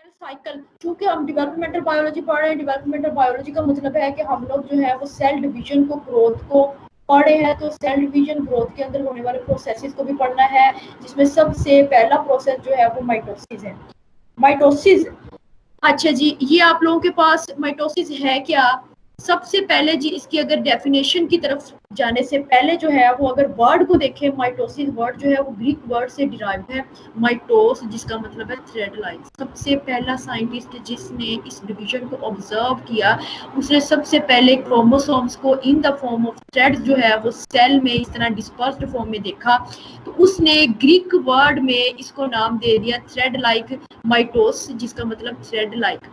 Cell cycle, चूंकि हम developmental biology पढ़ रहे हैं, डेवलपमेंटल बायोलॉजी का मतलब है कि हम लोग जो है वो सेल डिवीजन को, ग्रोथ को पढ़े हैं। तो सेल डिवीजन ग्रोथ के अंदर होने वाले प्रोसेसेस को भी पढ़ना है, जिसमें सबसे पहला प्रोसेस जो है वो माइटोसिस है। माइटोसिस, अच्छा जी, ये आप लोगों के पास माइटोसिस है क्या? सबसे पहले जी इसकी अगर डेफिनेशन की तरफ जाने से पहले जो है वो अगर वर्ड को देखें, माइटोसिस वर्ड जो है वो ग्रीक वर्ड से डिराइव्ड है, माइटोस, जिसका मतलब है थ्रेड लाइक। सबसे पहला साइंटिस्ट जिसने इस डिवीजन को ऑब्जर्व किया, उसने सबसे पहले क्रोमोसोम्स को in the form of thread जो है वो सेल में इस तरह डिस्पर्स्ड फॉर्म में देखा, तो उसने ग्रीक वर्ड में इसको नाम दे दिया थ्रेड लाइक माइटोस, जिसका मतलब थ्रेड लाइक।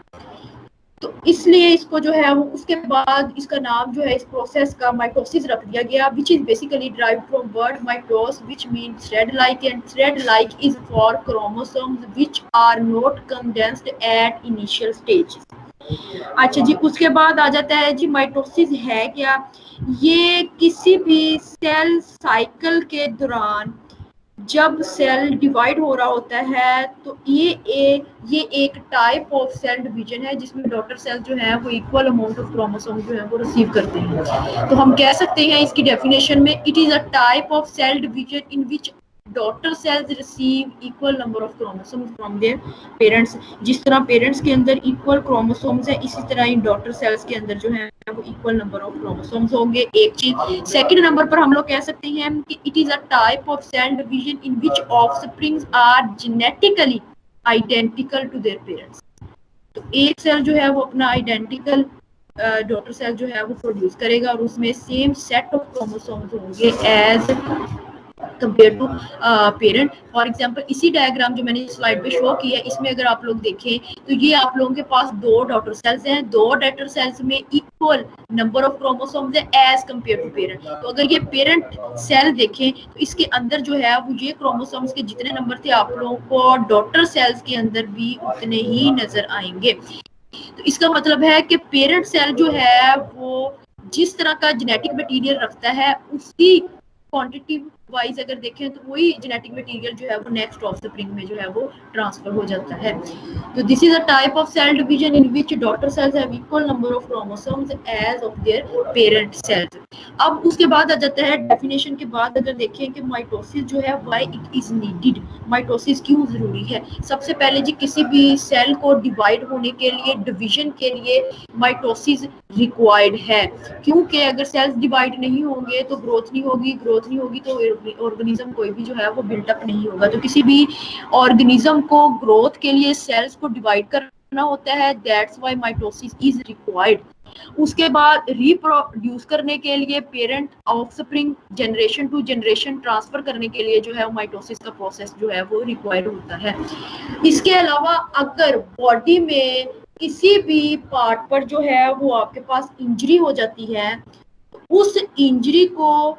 तो इसलिए इसको जो है वो उसके बाद इसका नाम जो है इस प्रोसेस का माइटोसिस रख दिया गया, which is basically derived from word mitos which mean thread like, and thread like is for chromosomes which are not condensed at initial stage. अच्छा जी, उसके बाद आ जाता है जी माइटोसिस है क्या? ये किसी भी सेल साइकिल के दौरान जब सेल डिवाइड हो रहा होता है, तो ये एक टाइप ऑफ सेल डिवीजन है जिसमें डॉटर सेल जो है वो इक्वल अमाउंट ऑफ क्रोमोसोम जो है वो रिसीव करते हैं। तो हम कह सकते हैं इसकी डेफिनेशन में, it is a type of cell division in which daughter cells receive equal number of chromosomes from their parents. जिस तरह पेरेंट्स के अंदर इक्वल क्रोमोसोम्स है, इसी तरह इन डॉटर सेल्स के अंदर जो है वो इक्वल नंबर ऑफ क्रोमोसोम्स होंगे। एक चीज। सेकंड नंबर पर हम लोग कह सकते हैं कि it is a type of cell division in which offsprings are genetically identical to their parents. तो एक सेल जो है वो अपना आइडेंटिकल डॉटर सेल जो है वो प्रोड्यूस करेगा और उसमें सेम सेट ऑफ क्रोमोसोम्स होंगे as compare to parent. For example इसी डायग्राम जो मैंने स्लाइड पे शो की है, इसमें अगर आप लोग देखें तो ये आप लोगों के पास दो डॉटर सेल्स हैं, दो डॉटर सेल्स में इक्वल नंबर ऑफ क्रोमोसोम्स है एज कंपेयर टू पेरेंट। तो अगर ये पेरेंट सेल देखें तो इसके अंदर जो है वो ये क्रोमोसोम्स के जितने नंबर थे आप लोगों को डॉटर सेल्स के अंदर भी उतने ही नजर आएंगे। तो इसका मतलब है कि पेरेंट सेल जो है वो जिस तरह का जेनेटिक मटेरियल रखता है, उसी क्वांटिटी वाइज अगर देखें तो वही जेनेटिक मटेरियल जो है वो नेक्स्ट ऑफस्प्रिंग में जो है वो ट्रांसफर हो जाता है। तो this is a type of cell division in which daughter cells have equal number of chromosomes as of their parent cells. अब उसके बाद आ जाता है डेफिनेशन के बाद अगर देखें कि माइटोसिस जो है why it is needed, mitosis क्यों जरूरी है। सबसे पहले जी किसी भी सेल को डिवाइड होने के लिए, डिवीजन के लिए माइटोसिस रिक्वायर्ड है, क्योंकि अगर सेल्स डिवाइड नहीं होंगे तो ग्रोथ नहीं होगी, ग्रोथ नहीं होगी तो ऑर्गेनिज्म कोई भी जो है वो बिल्टअप नहीं होगा। तो किसी भी ऑर्गेनिज्म को ग्रोथ के लिए सेल्स को डिवाइड करना होता है, that's why mitosis is required. उसके बाद रिप्रोड्यूस करने के लिए, parent offspring generation to generation transfer करने के लिए जो है माइटोसिस का प्रोसेस जो है वो रिक्वायर्ड होता है। इसके अलावा अगर बॉडी में किसी भी पार्ट पर जो है वो आपके पास इंजरी हो जाती है, उस इंजरी को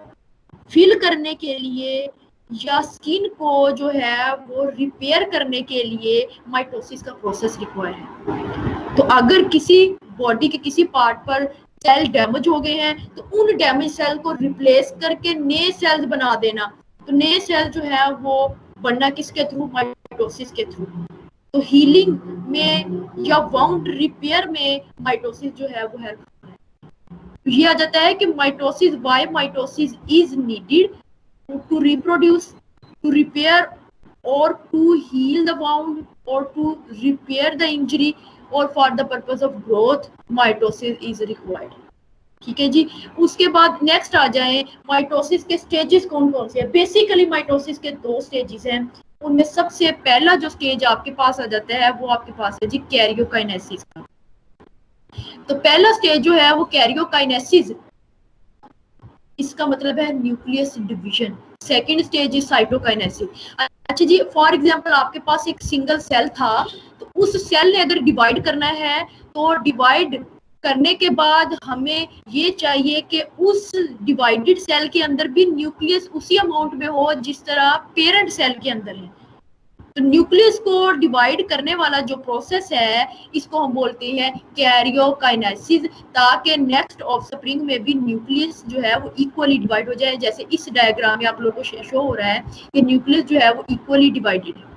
फिल करने के लिए या स्किन को जो है वो रिपेयर करने के लिए माइटोसिस का प्रोसेस रिक्वायर्ड है। तो अगर किसी बॉडी के किसी पार्ट पर सेल डैमेज हो गए हैं तो उन डैमेज सेल को रिप्लेस करके नए सेल्स बना देना। तो नए सेल जो है वो बनना किसके थ्रू? माइटोसिस के थ्रू। तो हीलिंग में या वाउंड रिपेयर में माइटोसिस जो है वो हेल्प। ये आ जाता है कि mitosis, why mitosis is needed to reproduce, to repair और टू हील द वाउंड और टू रिपेयर द इंजरी और for the purpose of growth mitosis is required. ठीक है जी। उसके बाद नेक्स्ट आ जाए माइटोसिस के स्टेजेस कौन कौन से हैं। बेसिकली माइटोसिस के दो स्टेजेस हैं, उनमें सबसे पहला जो स्टेज आपके पास आ जाता है वो आपके पास है जी कैरियोकाइनेसिस का। तो पहला स्टेज जो है वो कैरियोकाइनेसिस, इसका मतलब है nucleus division. Second stage is cytokinesis. अच्छा जी, फॉर एग्जांपल आपके पास एक सिंगल सेल था, तो उस सेल ने अगर डिवाइड करना है तो डिवाइड करने के बाद हमें ये चाहिए कि उस डिवाइडेड सेल के अंदर भी न्यूक्लियस उसी अमाउंट में हो जिस तरह पेरेंट सेल के अंदर है। तो न्यूक्लियस को डिवाइड करने वाला जो प्रोसेस है इसको हम बोलते हैं कैरियोकाइनेसिस, ताकि नेक्स्ट ऑफस्प्रिंग में भी न्यूक्लियस जो है वो इक्वली डिवाइड हो जाए। जैसे इस डायग्राम में आप लोगों को शो हो रहा है कि न्यूक्लियस जो है वो इक्वली डिवाइडेड है।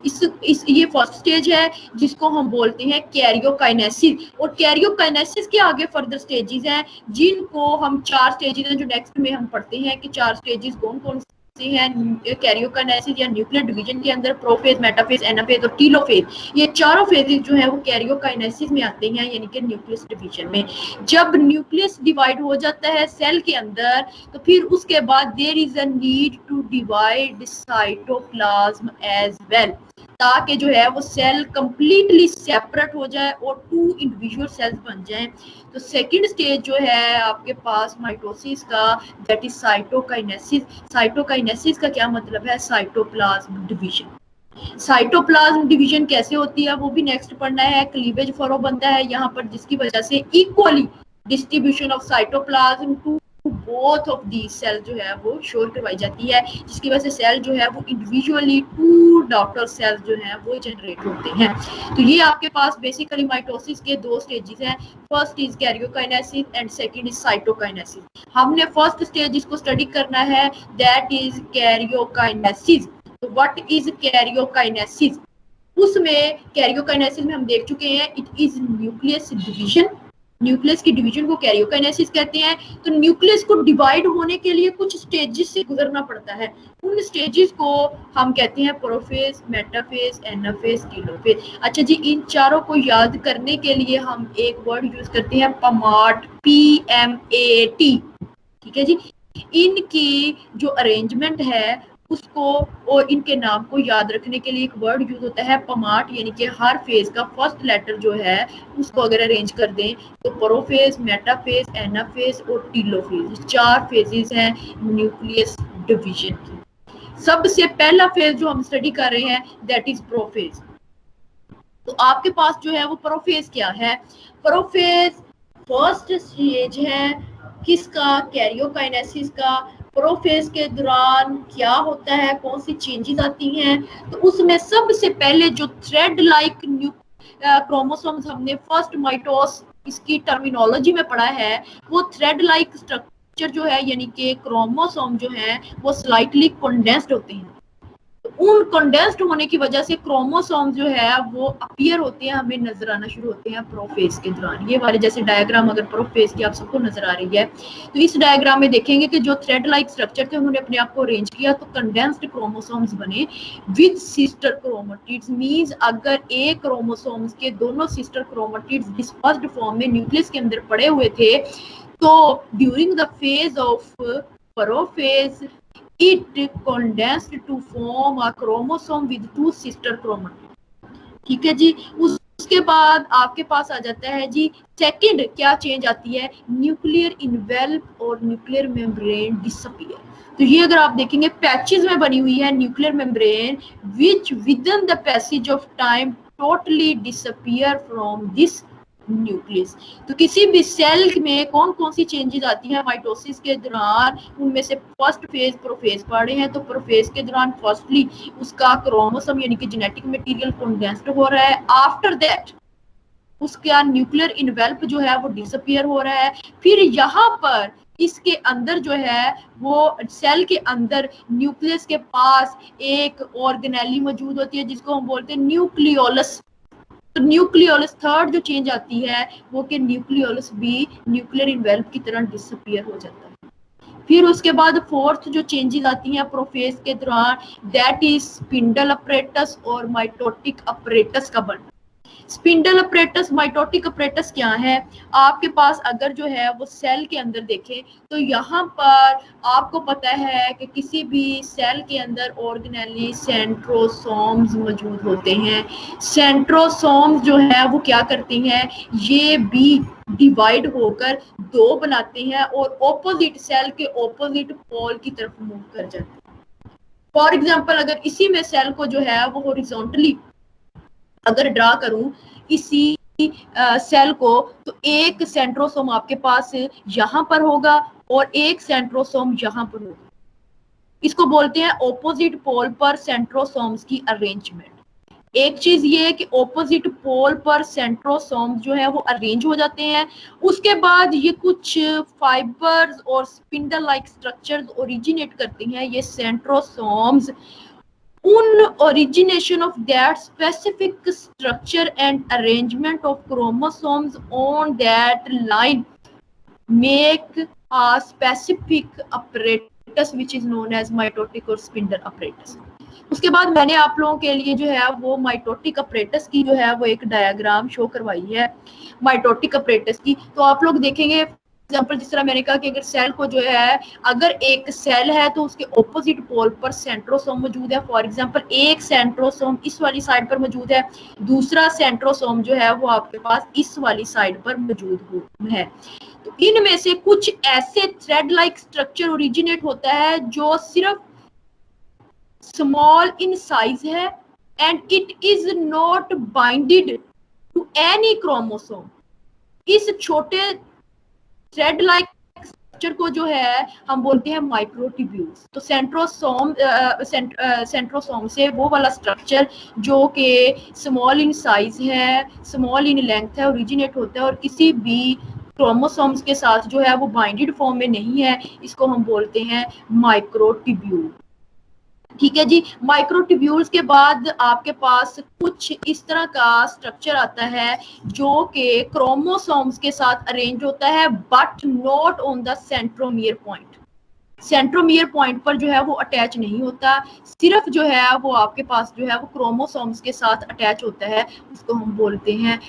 इस ये फर्स्ट स्टेज है जिसको हम बोलते हैं कैरियोकाइनेसिस। और कैरियोकाइनेसिस के आगे फर्दर स्टेजेस हैं जिनको हम 4 स्टेजेस हैं जो नेक्स्ट में हम पढ़ते हैं कि 4 स्टेजेस कौन कौन से हैं कैरियोकाइनेसिस या न्यूक्लियर डिवीजन के अंदर। प्रोफेज, मेटाफेज, एनाफेज और टीलोफेज, ये चारों फेजेस जो है वो कैरियोकाइनेसिस में आते हैं, यानी कि न्यूक्लियस डिवीजन में। जब न्यूक्लियस डिवाइड हो जाता है सेल के अंदर तो फिर उसके बाद there is a need to divide cytoplasm as well, ताकि जो है वो सेल कंप्लीटली सेपरेट हो जाए और 2 इंडिविजुअल सेल्स बन जाएं। तो सेकंड स्टेज जो है आपके पास माइटोसिस का, दैट इज साइटोकाइनेसिस। साइटोकाइनेसिस का क्या मतलब है? Cytoplasm division. साइटोप्लाज्म डिवीजन कैसे होती है वो भी नेक्स्ट पढ़ना है। क्लीवेज फरो बनता है यहाँ पर, जिसकी वजह से equally distribution of cytoplasm to both of the cell जो है वो श्योर करवाई जाती है, जिसकी वजह से सेल जो है वो इंडिविजुअली 2 डॉटर सेल्स जो है वो जनरेट होते हैं। तो ये आपके पास बेसिकली माइटोसिस के 2 स्टेजेस हैं। First is karyokinesis and second is cytokinesis. हमने फर्स्ट स्टेज इसको स्टडी करना है, दैट इज कैरियोकाइनेसिस। तो व्हाट इज कैरियोकाइनेसिस? उसमें कैरियोकाइनेसिस में हम देख चुके हैं it is nucleus division. Nucleus की डिवीजन को कैरियोकाइनेसिस कहते हैं। तो न्यूक्लियस को डिवाइड होने के लिए कुछ स्टेजेस से गुजरना पड़ता है। उन स्टेजेस को हम कहते हैं प्रोफेज, मेटाफेज, एनाफेज, टीलोफेज। अच्छा जी, इन चारों को याद करने के लिए हम एक वर्ड यूज करते हैं पमाट, PMAT। ठीक है जी। इनकी जो अरेंजमेंट है उसको और इनके नाम को याद रखने के लिए एक वर्ड यूज होता है पमाट, यानी कि हर फेज का फर्स्ट लेटर जो है उसको अगर अरेंज कर दें तो प्रोफेज, मेटाफेज, एनाफेज और टीलोफेज, 4 फेजेस हैं न्यूक्लियस डिवीजन की। सबसे पहला फेज जो हम स्टडी कर रहे हैं दैट इज प्रोफेज। तो आपके पास जो है वो प्रोफेज क्या है? प्रोफेज फर्स्ट स्टेज है किसका? कैरियोकाइनेसिस का। प्रोफेज के दौरान क्या होता है, कौन सी चेंजेस आती हैं? तो उसमें सबसे पहले जो थ्रेड लाइक क्रोमोसोम्स हमने फर्स्ट माइटोस इसकी टर्मिनोलॉजी में पढ़ा है, वो थ्रेड लाइक स्ट्रक्चर जो है यानी कि क्रोमोसोम जो है वो स्लाइटली कंडेंस्ड होते हैं। उन कंडेंस्ड होने की वजह से क्रोमोसोम जो है वो अपीयर होते हैं, हमें नजर आना शुरू होते हैं प्रोफेज के दौरान। ये वाले जैसे डायग्राम अगर प्रोफेज की आप सबको नजर आ रही है तो इस डायग्राम में देखेंगे कि जो थ्रेड लाइक स्ट्रक्चर थे उन्होंने अपने आप को अरेंज किया तो कंडेंस्ड क्रोमोसोम्स बने विद सिस्टर क्रोमेटिड्स। मींस अगर एक क्रोमोसोम्स के दोनों सिस्टर क्रोमेटिड्स डिस्पर्स्ड फॉर्म में न्यूक्लियस के अंदर पड़े हुए थे तो during the phase of prophase it condensed to form a chromosome with 2 sister chromatids। ठीक है जी। उसके बाद आपके पास आ जाता है जी सेकंड क्या चेंज आती है? न्यूक्लियर इनवेल्प और न्यूक्लियर मेम्ब्रेन डिसअपीयर। तो ये अगर आप देखेंगे पैचेस में बनी हुई है nuclear membrane which within the passage of time totally disappear from this nucleus. तो किसी भी सेल में कौन कौन सी चेंजेस आती हैं माइटोसिस के दौरान, उनमें से फर्स्ट फेज प्रोफेज पढ़े हैं। तो प्रोफेज के दौरान फर्स्टली उसका क्रोमोसोम यानी कि जेनेटिक मटेरियल कंडेंस्ड हो रहा है। आफ्टर दैट उसका न्यूक्लियर इनवेल्प जो है वो डिसअपीयर हो रहा है। फिर यहाँ पर इसके अंदर जो है वो सेल के अंदर न्यूक्लियस के पास एक ऑर्गेनेली मौजूद होती है जिसको हम बोलते हैं न्यूक्लियोलस। तो न्यूक्लियोलस थर्ड जो चेंज आती है वो कि न्यूक्लियोलस भी न्यूक्लियर इनवेल्प की तरह डिसअपीयर हो जाता है। फिर उसके बाद फोर्थ जो चेंजेस आती हैं प्रोफेज के दौरान दैट इज स्पिंडल अपरेटस और माइटोटिक अपरेटस का बनना। स्पिंडल अपरेटस, माइटोटिक अपरेटस क्या है? आपके पास अगर जो है वो सेल के अंदर देखें तो यहाँ पर आपको पता है कि किसी भी सेल के अंदर ऑर्गेनेली सेंट्रोसोम्स मौजूद होते हैं। सेंट्रोसोम्स जो है वो क्या करती हैं? ये भी डिवाइड होकर 2 बनाते हैं और ऑपोजिट सेल के ऑपोजिट पोल की तरफ मूव कर जाते हैं। फॉर एग्जाम्पल अगर इसी में सेल को जो है वो हॉरिजॉन्टली अगर ड्रा करूं इसी सेल को तो एक सेंट्रोसोम आपके पास यहां पर होगा और एक सेंट्रोसोम यहां पर होगा। इसको बोलते हैं ऑपोजिट पोल पर सेंट्रोसोम्स की अरेंजमेंट। एक चीज ये है कि ऑपोजिट पोल पर सेंट्रोसोम्स जो है वो अरेंज हो जाते हैं। उसके बाद ये कुछ फाइबर्स और स्पिंडल लाइक स्ट्रक्चर्स ओरिजिनेट करते हैं ये सेंट्रोसोम्स उन origination of that specific structure and arrangement of chromosomes on that line make a specific apparatus which is known as mitotic और spindle apparatus। उसके बाद मैंने आप लोगों के लिए जो है वो माइटोटिक अपरेटस की जो है वो एक डायग्राम शो करवाई है माइटोटिक अपरेटस की। तो आप लोग देखेंगे एग्जाम्पल जिस तरह मैंने कहा कि अगर सेल को जो है अगर एक सेल है तो उसके ऑपोजिट पोल पर सेंट्रोसोम मौजूद है। फॉर एग्जाम्पल एक सेंट्रोसोम इस वाली साइड पर मौजूद है, दूसरा सेंट्रोसोम जो है वो आपके पास इस वाली साइड पर मौजूद है। तो इनमें से कुछ ऐसे थ्रेड लाइक स्ट्रक्चर ओरिजिनेट होता है जो सिर्फ small in size है and it is not binded to any chromosome। इस छोटे थ्रेड लाइक स्ट्रक्चर को जो है हम बोलते हैं माइक्रोट्यूब्यूल्स। तो सेंट्रोसोम से वो वाला स्ट्रक्चर जो कि स्मॉल इन साइज है, स्मॉल इन लेंथ है, ओरिजिनेट होता है और किसी भी क्रोमोसोम्स के साथ जो है वो बाइंडेड फॉर्म में नहीं है, इसको हम बोलते हैं माइक्रोट्यूब्यूल। ठीक है जी। माइक्रोट्यूब्यूल्स के बाद आपके पास कुछ इस तरह का स्ट्रक्चर आता है जो कि क्रोमोसोम्स के साथ अरेंज होता है but not on the centromere point. Centromere point पर जो है वो अटैच नहीं होता, सिर्फ जो है वो आपके पास जो है वो क्रोमोसोम्स के साथ अटैच होता है। उसको हम बोलते हैं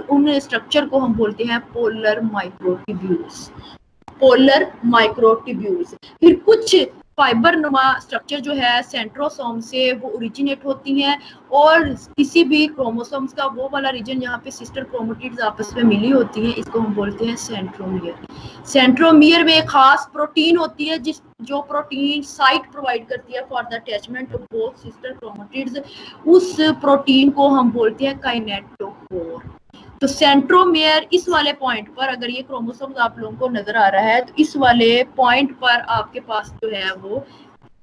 उन स्ट्रक्चर को हम बोलते हैं पोलर माइक्रोट्यूब्यूल्स। Polar microtubules. फिर कुछ फाइबर नुमा स्ट्रक्चर जो है सेंट्रोसोम से वो ओरिजिनेट होती हैं और किसी भी क्रोमोसोम्स का वो वाला रीजन जहाँ पे सिस्टर क्रोमेटिड्स आपस में मिली होती हैं, इसको हम बोलते हैं सेंट्रोमियर। सेंट्रोमियर में एक खास प्रोटीन होती है जो प्रोटीन साइट प्रोवाइड करती है for the attachment of both sister chromatids. उस प्रोटीन को हम बोलते हैं काइनेटोकोर। तो सेंट्रोमियर इस वाले पॉइंट पर, अगर ये क्रोमोसोम्स आप लोगों को नजर आ रहा है तो इस वाले पॉइंट पर आपके पास जो है वो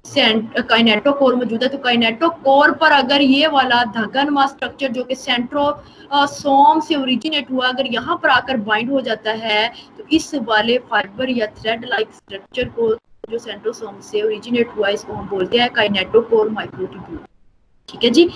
काइनेटोकोर मौजूद है। तो काइनेटोकोर पर अगर ये वाला धागानुमा स्ट्रक्चर जो कि सेंट्रोसोम से ओरिजिनेट हुआ अगर यहाँ पर आकर बाइंड हो जाता है तो इस वाले फाइबर या थ्रेड लाइक स्ट्रक्चर को जो सेंट्रोसोम से ओरिजिनेट हुआ इसको हम बोलते हैं काइनेटोकोर माइक्रोट्यूब्यूल। ठीक है जी।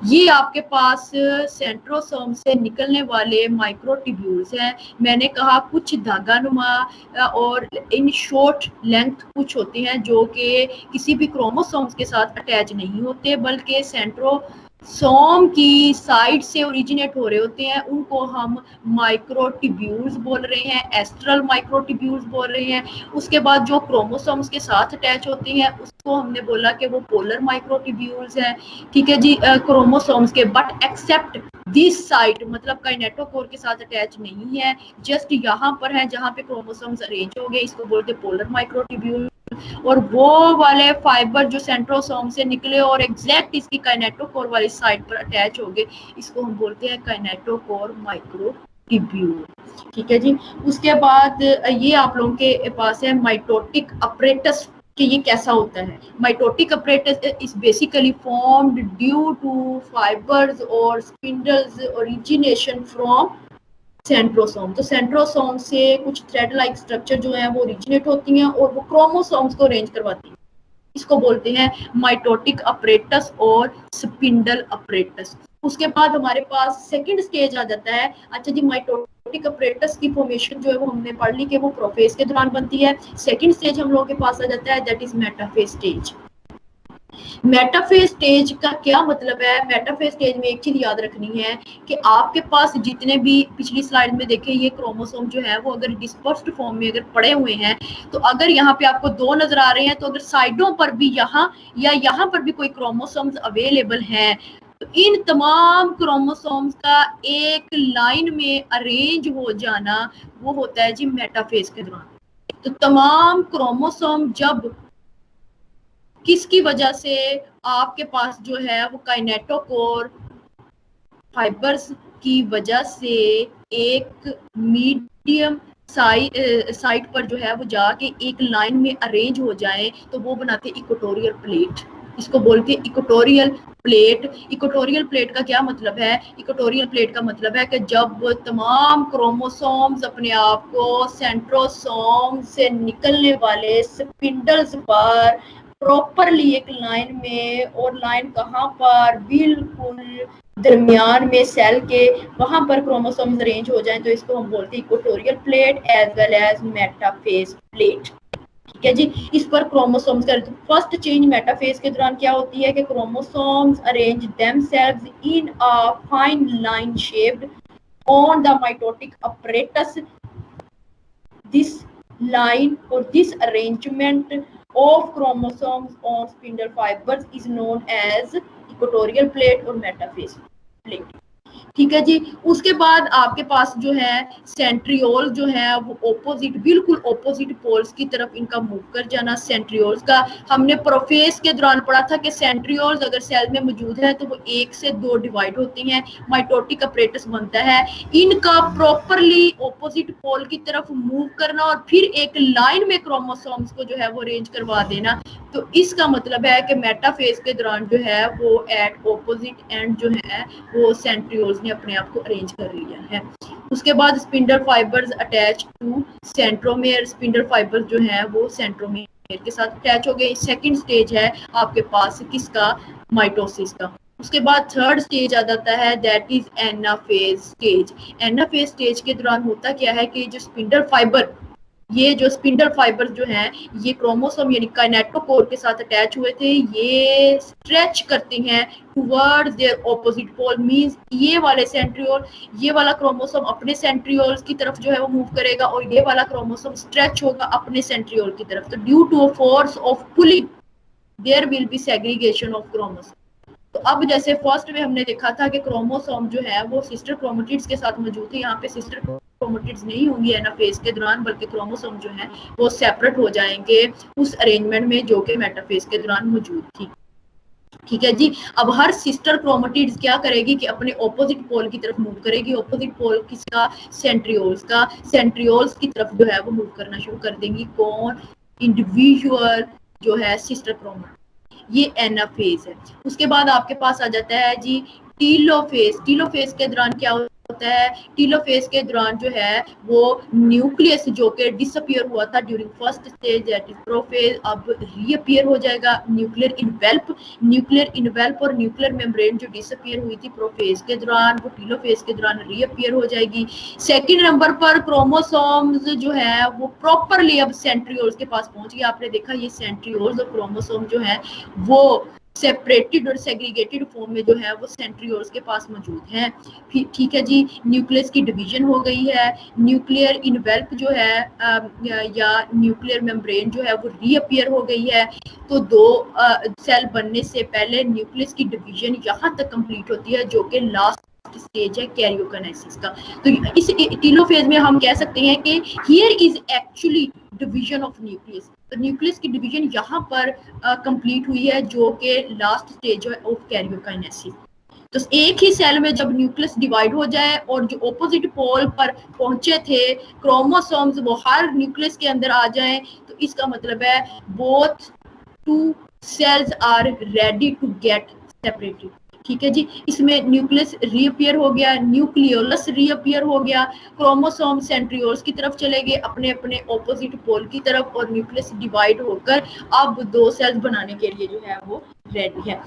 ये आपके पास सेंट्रोसोम से निकलने वाले माइक्रोट्यूब्यूल्स हैं। मैंने कहा कुछ धागानुमा और इन शॉर्ट लेंथ कुछ होते हैं जो कि किसी भी क्रोमोसोम्स के साथ अटैच नहीं होते बल्कि सेंट्रोसोम की साइड से ओरिजिनेट हो रहे होते हैं। उनको हम माइक्रोट्यूब्यूल्स बोल रहे हैं, एस्ट्रल माइक्रोट्यूब्यूल्स बोल रहे हैं। उसके बाद जो क्रोमोसोम्स के साथ अटैच होते हैं उसको हमने बोला कि वो पोलर माइक्रोट्यूब्यूल्स हैं। ठीक है जी। क्रोमोसोम्स के बट एक्सेप्ट दिस साइट मतलब काइनेटोकोर के साथ अटैच नहीं है, जस्ट यहाँ पर है जहाँ पे क्रोमोसोम्स अरेंज हो गए, इसको बोलते हैं पोलर माइक्रोट्यूब्यूल। और वो वाले फाइबर जो सेंट्रोसोम से निकले और एग्जैक्ट इसकी काइनेटोकोर वाली साइड पर अटैच हो गए, इसको हम बोलते हैं काइनेटोकोर माइक्रोट्यूब्यूल। ठीक है जी। उसके बाद ये आप लोगों के पास है माइटोटिक अपरेटस कि ये कैसा होता है। Mitotic apparatus is basically formed due to fibres और स्पिंडल्स ओरिजिनेशन फ्रॉम सेंट्रोसोम। तो सेंट्रोसोम से कुछ थ्रेड लाइक स्ट्रक्चर जो है वो ओरिजिनेट होती हैं और वो क्रोमोसोम्स को अरेंज करवाती हैं, इसको बोलते हैं माइटोटिक अपरेटस और स्पिंडल अपरेटस। उसके बाद हमारे पास सेकंड स्टेज आ जाता है। अच्छा जी, माइटोटिक अपरेटस की फॉर्मेशन जो है वो हमने पढ़ ली कि वो प्रोफेज के दौरान बनती है। सेकंड स्टेज हम लोगों के पास आ जाता है, that is metaphase stage. Metaphase stage का क्या मतलब है? मेटाफेज स्टेज में एक चीज याद रखनी है कि आपके पास जितने भी पिछली स्लाइड में देखे ये क्रोमोसोम जो है वो अगर डिस्पर्स्ड फॉर्म में अगर पड़े हुए हैं तो अगर यहाँ पे आपको दो नजर आ रहे हैं तो अगर साइडों पर भी यहाँ या यहाँ पर भी कोई क्रोमोसोम्स अवेलेबल हैं तो इन तमाम क्रोमोसोम्स का एक लाइन में अरेंज हो जाना वो होता है जी मेटाफेज के दौरान। तो तमाम क्रोमोसोम जब किसकी वजह से आपके पास जो है वो काइनेटोकोर फाइबर्स की वजह से एक मीडियम साइड पर जो है वो जाके एक लाइन में अरेंज हो जाए तो वो बनाते इक्वेटोरियल प्लेट। इसको बोलते हैं इक्वेटोरियल प्लेट। इक्वेटोरियल प्लेट का क्या मतलब है? इक्वेटोरियल प्लेट का मतलब है कि जब तमाम क्रोमोसोम्स अपने आप को सेंट्रोसोम से निकलने वाले स्पिंडल्स पर प्रॉपरली एक लाइन में, और लाइन कहाँ पर, बिल्कुल दरमियान में सेल के वहां पर क्रोमोसोम्स अरेंज हो जाएं, तो इसको हम बोलते हैं equatorial plate as well as metaphase plate. ठीक है जी। इस पर क्रोमोसोम्स का फर्स्ट चेंज मेटाफेज के दौरान क्या होती है कि chromosomes arrange themselves in a fine line shaped on the mitotic apparatus. This line or this arrangement of chromosomes on spindle fibers is known as equatorial plate or metaphase plate. ठीक है जी। उसके बाद आपके पास जो है सेंट्रियोल जो है वो ऑपोजिट, बिल्कुल ऑपोजिट पोल्स की तरफ इनका मूव कर जाना। सेंट्रियोल्स का हमने प्रोफेज के दौरान पढ़ा था कि सेंट्रियोल्स अगर सेल में मौजूद है तो वो 1 से 2 डिवाइड होती हैं, माइटोटिक अपरेटस बनता है। इनका प्रॉपरली ऑपोजिट पोल की तरफ मूव करना और फिर एक लाइन में क्रोमोसोम्स को जो है वो अरेंज करवा देना। तो इसका मतलब है कि मेटाफेज के दौरान जो है वो एट ऑपोजिट एंड जो है वो सेंट्रियोल्स ने अपने आप को अरेंज कर लिया है। उसके बाद spindle fibres attach to centromere, spindle fibres जो है वो सेंट्रोमेयर के साथ अटैच हो गए। सेकंड स्टेज है आपके पास किसका, माइटोसिस का। उसके बाद थर्ड स्टेज आ जाता है that is anaphase stage. Anaphase stage के दौरान होता क्या है कि जो स्पिंडल फाइबर, ये जो स्पिंडल फाइबर जो हैं ये क्रोमोसोम यानी काइनेटोकोर के साथ अटैच हुए थे, ये स्ट्रेच करते हैं towards their opposite pole. Means ये वाले सेंट्रियोल, ये वाला क्रोमोसोम अपने सेंट्रियोल्स की तरफ जो है वो मूव करेगा और ये वाला क्रोमोसोम स्ट्रेच होगा अपने सेंट्रियोल की तरफ। तो due to a force of pulling there will be segregation of chromosome. तो अब जैसे फर्स्ट में हमने देखा था कि क्रोमोसोम जो है वो सिस्टर क्रोमेटिड्स के साथ मौजूद थे, यहाँ पे सिस्टर क्रोमेटिड्स नहीं होंगी एनाफेज के दौरान, बल्कि क्रोमोसोम जो है वो सेपरेट हो जाएंगे उस अरेंजमेंट में जो कि मेटाफेज के दौरान मौजूद थी। ठीक है जी। अब हर सिस्टर क्रोमेटिड्स क्या करेगी कि अपने ऑपोजिट पोल की तरफ मूव करेगी। ऑपोजिट पोल किसका, सेंट्रियोल्स का। सेंट्रियोल्स की तरफ जो है वो मूव करना शुरू कर देंगी कौन, इंडिविजुअल जो है सिस्टर क्रोमेटिड। ये एनाफेज है। उसके बाद आपके पास आ जाता है जी टीलोफेज। टीलोफेज के दौरान क्या होता है, टीलोफेज के दौरान जो है वो न्यूक्लियस जो कि डिसअपियर हुआ था during first stage that is prophase, अब रीअपियर हो जाएगा। न्यूक्लियर इनवेल्प, न्यूक्लियर इनवेल्प और न्यूक्लियर मेम्ब्रेन जो डिसअपियर हुई थी प्रोफेज के दौरान, वो टीलोफेज के दौरान रीअपियर हो जाएगी। सेकंड नंबर पर क्रोमोसोम्स जो है वो प्रॉपरली अब सेंट्रियोल्स के पास पहुंच गया। आपने देखा ये सेंट्रियोल्स और क्रोमोसोम जो है वो सेपरेटेड और सेग्रीगेटेड फॉर्म में जो है वो सेंट्रियोल्स के पास मौजूद हैं। ठीक है जी। न्यूक्लियस की डिवीजन हो गई है। न्यूक्लियर इनवेल्प जो है या न्यूक्लियर मेम्ब्रेन जो है वो रीअपियर हो गई है। तो दो सेल बनने से पहले न्यूक्लियस की डिवीजन यहाँ तक कंप्लीट होती है जो कि लास्ट स्टेज है कैरियोकाइनेसिस का। तो इस टीलोफेज में हम कह सकते हैं कि here is actually division of nucleus. तो न्यूक्लियस की डिवीजन यहाँ पर कंप्लीट हुई है जो कि लास्ट स्टेज है ऑफ कैरियोकाइनेसिस। तो एक ही सेल में जब न्यूक्लियस डिवाइड हो जाए और जो ऑपोजिट पोल पर पहुंचे थे क्रोमोसोम्स वो हर न्यूक्लियस के अंदर आ जाएं, तो इसका मतलब है both two cells are ready to get separated. ठीक है जी। इसमें न्यूक्लियस रीअपियर हो गया, न्यूक्लियोलस रीअपियर हो गया, क्रोमोसोम सेंट्रियोल्स की तरफ चले गए अपने अपने ऑपोजिट पोल की तरफ और न्यूक्लियस डिवाइड होकर अब दो सेल्स बनाने के लिए जो है वो रेडी है।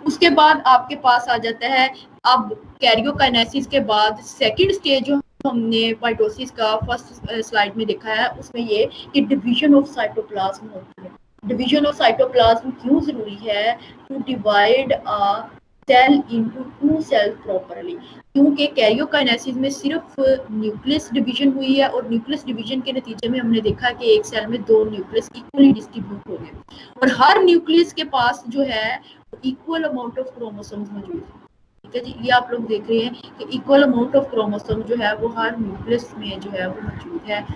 उसके बाद आपके पास आ जाता है अब कैरियोकाइनेसिस के बाद सेकंड स्टेज जो हमने माइटोसिस का फर्स्ट स्लाइड में देखा है उसमें ये कि डिवीजन ऑफ साइटोप्लाज्म होती है। डिवीजन ऑफ साइटोप्लाज्म क्यों जरूरी है, to divide a cell into two cell properly, क्योंकि कैरियोकाइनेसिस में सिर्फ न्यूक्लियस डिवीजन हुई है और न्यूक्लियस डिवीजन के नतीजे में हमने देखा कि एक सेल में दो न्यूक्लियस इक्वली डिस्ट्रीब्यूट हो गए और हर न्यूक्लियस के पास जो है इक्वल अमाउंट ऑफ क्रोमोसोम्स मौजूद है। ठीक है जी। ये आप लोग देख रहे हैं कि इक्वल अमाउंट ऑफ क्रोमोसोम जो है वो हर न्यूक्लियस में जो है वो मौजूद है।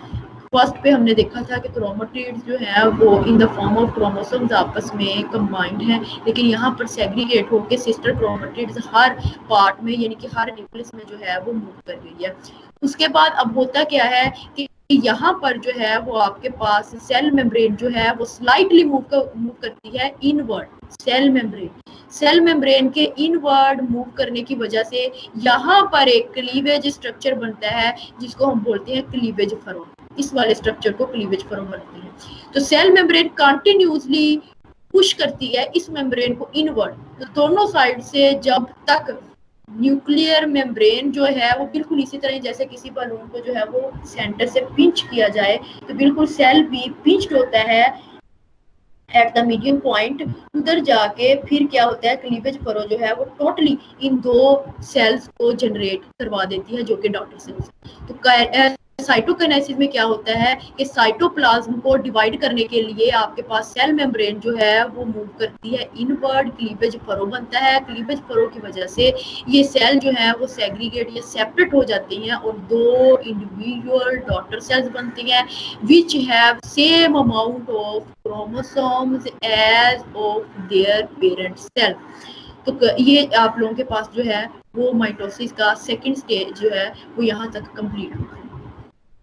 फर्स्ट पे हमने देखा था कि क्रोमेटिड्स जो है वो in the form of chromosomes आपस में कंबाइंड हैं, लेकिन यहाँ पर सेग्रीगेट होकर सिस्टर क्रोमेटिड्स हर पार्ट में यानी कि हर न्यूक्लियस में जो है वो मूव कर गई है। उसके बाद अब होता क्या है कि यहाँ पर जो है वो आपके पास सेल मेम्ब्रेन जो है वो स्लाइटली मूव करती है इनवर्ड। सेल मेम्ब्रेन के इनवर्ड मूव करने की वजह से यहाँ पर एक क्लीवेज स्ट्रक्चर बनता है जिसको हम बोलते हैं क्लीवेज फरो। इस वाले स्ट्रक्चर को क्लीवेज फरो बोलते हैं। तो सेल मेम्ब्रेन कंटिन्यूसली पुश करती है इस मेम्ब्रेन को इनवर्ड। तो दोनों साइड से जब तक न्यूक्लियर मेम्ब्रेन जो है वो बिल्कुल इसी तरह जैसे किसी बलून को जो है वो सेंटर से पिंच किया जाए, तो बिल्कुल सेल भी पिंच होता है एट द मीडियम पॉइंट। उधर जाके फिर क्या होता है, क्लीवेज फरो जो है वो टोटली इन दो सेल्स को जनरेट करवा देती है, जो कि डॉटर सेल्स। तो साइटोकाइनेसिस में क्या होता है कि साइटोप्लाज्म को डिवाइड करने के लिए आपके पास सेल मेम्ब्रेन जो है वो मूव करती है इनवर्ड, क्लीवेज फरो बनता है। क्लीवेज फरो की वजह से ये सेल जो है वो सेग्रीगेट या सेपरेट हो जाती हैं और दो इंडिविजुअल डॉटर सेल्स बनती हैं which have same amount of chromosomes as of their parent cell। तो ये आप लोगों के पास जो है वो माइटोसिस का सेकंड स्टेज जो है वो यहाँ तक कंप्लीट हुआ है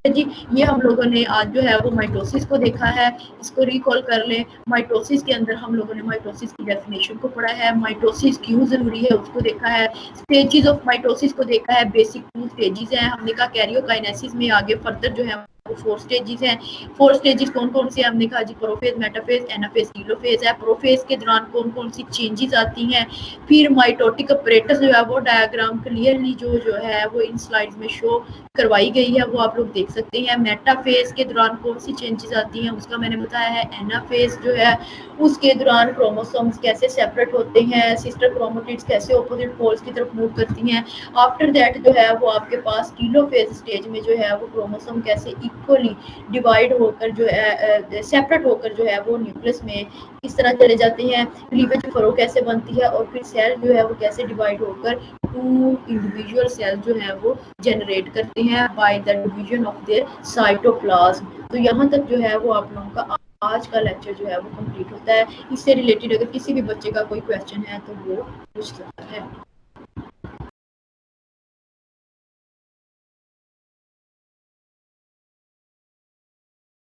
जी। ये हम लोगों ने आज जो है वो माइटोसिस को देखा है। इसको रिकॉल कर लें, माइटोसिस के अंदर हम लोगों ने माइटोसिस की डेफिनेशन को पढ़ा है, माइटोसिस क्यों जरूरी है उसको देखा है, स्टेजेस ऑफ माइटोसिस को देखा है। बेसिक 2 स्टेजेस हैं, हमने कहा कैरियोकाइनेसिस में आगे फर्दर जो है वो 4 स्टेजेस हैं। 4 स्टेजेस कौन कौन से, हमने कहा जी प्रोफेज, मेटाफेज, एनाफेज, टीलोफेज है। प्रोफेज के दौरान कौन कौन सी चेंजेस आती हैं, फिर माइटोटिक अपरेटस जो है वो डायग्राम क्लियरली जो है वो इन स्लाइड्स में शो करवाई गई है, वो आप लोग देख सकते हैं। मेटाफेज के दौरान कौन सी चेंजेस आती हैं उसका मैंने बताया है। एनाफेज जो है उसके दौरान क्रोमोसोम्स कैसे सेपरेट होते हैं, सिस्टर क्रोमेटिड्स कैसे ऑपोजिट पोल्स की तरफ मूव करती हैं। आफ्टर दैट जो है वो आपके पास टीलोफेज स्टेज में जो है वो क्रोमोसोम कैसे इक्वली डिवाइड होकर जो है सेपरेट होकर जो है वो न्यूक्लियस में किस तरह चले जाते हैं, क्लीवेज फरो कैसे बनती है और फिर सेल जो है वो कैसे डिवाइड होकर 2 इंडिविजुअल सेल जो है वो जनरेट करते हैं by the division of their cytoplasm. तो यहाँ तक जो है वो आप लोगों का आज का लेक्चर जो है वो कंप्लीट होता है। इससे रिलेटेड अगर किसी भी बच्चे का कोई क्वेश्चन है तो वो पूछ सकता है।